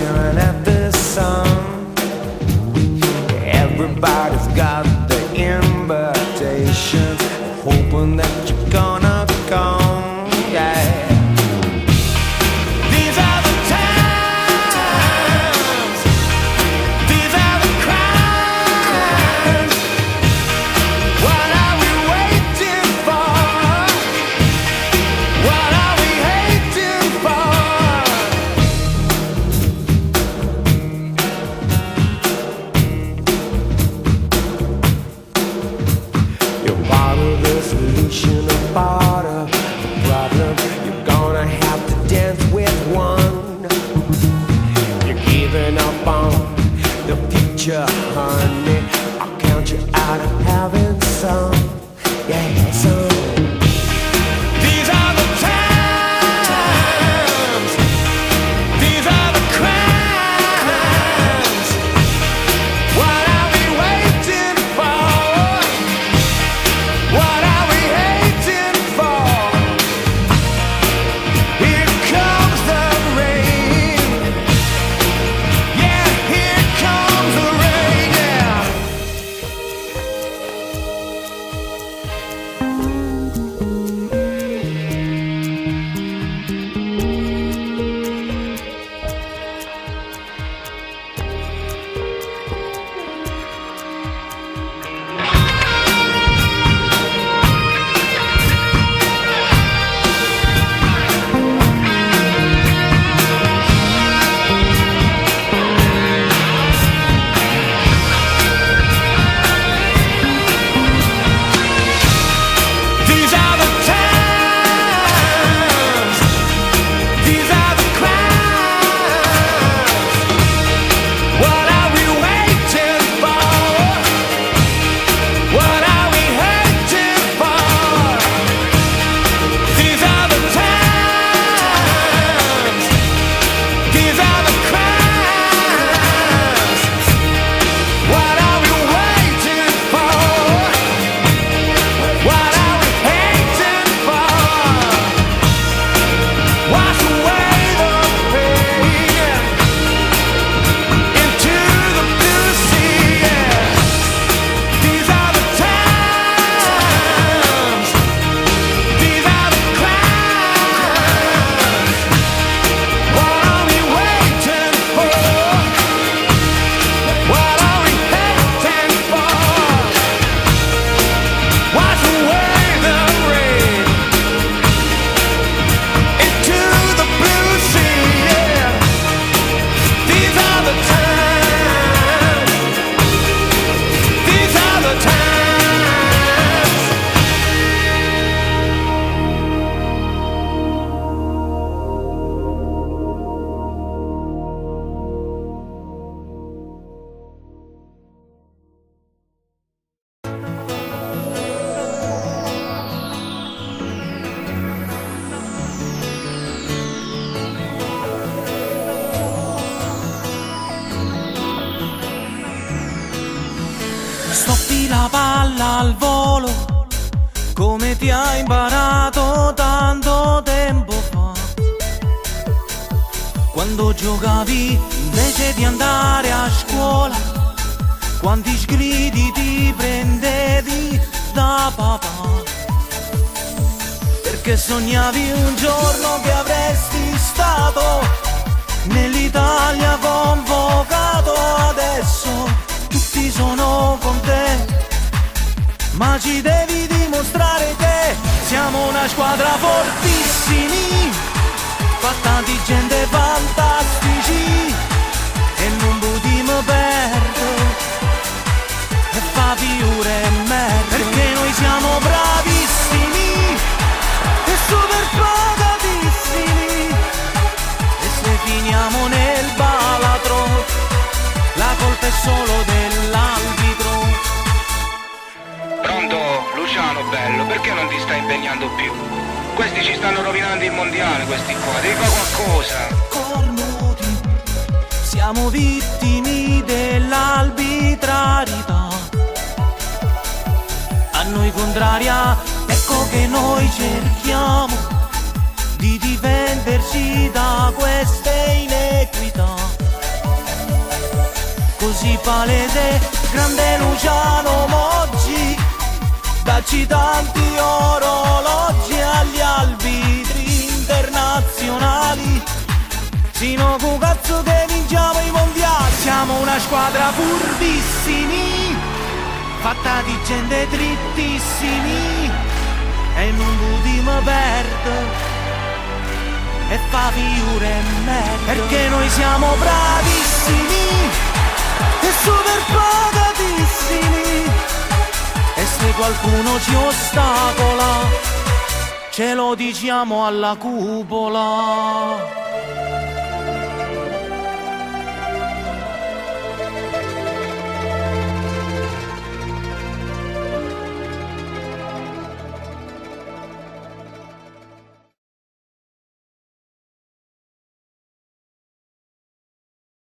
staring at the sun. Everybody's got the invitations, hoping that you're gonna come, yeah. These are the times, these are the crimes. What are we waiting for? What are we hating for? You're part of the solution or part of the problem. You're gonna have to dance with one. You're giving up on the future, honey. I'll count you out of having some, yeah, some. These are the times, these are the crimes. What are we waiting for? What are we hating for? Here comes the rain. Yeah, here comes the rain, yeah. These are the times, these are the crimes. What are we waiting for? What are we hating for? These are the times, these are the crimes. What are we waiting for? What are we hating for? Wash away the pain into the blue sea, yeah. These are the times, these are the crimes. What are we waiting for? What are we hating for? Wash away the rain into the blue sea, yeah. These are the times, these are the times. Stoppi la palla al volo, come ti ha imparato tanto tempo fa. Quando giocavi invece di andare a scuola, quanti sgridi ti prendevi da papà. Perché sognavi un giorno che avresti stato nell'Italia convocato. Adesso tutti sono con te, ma ci devi dimostrare che siamo una squadra fortissimi, fatta di gente fantastici, e non potremo perdere e fa figure e merda, perché noi siamo bravissimi e super pagatissimi, e se finiamo nel baratro la colpa è solo dell'arbitro. Pronto, Luciano bello, perché non ti stai impegnando più? Questi ci stanno rovinando il mondiale, questi qua, dico qualcosa. Cornuti, siamo vittime dell'arbitrarietà. A noi contraria, ecco che noi cerchiamo di difenderci da queste inequità. così palese, grande Luciano Moggi, dacci tanti orologi agli arbitri internazionali, sino cu cazzo che vinciamo i mondiali. Siamo una squadra furbissimi, fatta di gente drittissimi, e non potremo perdere e fa figure e merda, perché noi siamo bravissimi e super pagatissimi, e se qualcuno ci ostacola ce lo diciamo alla cupola.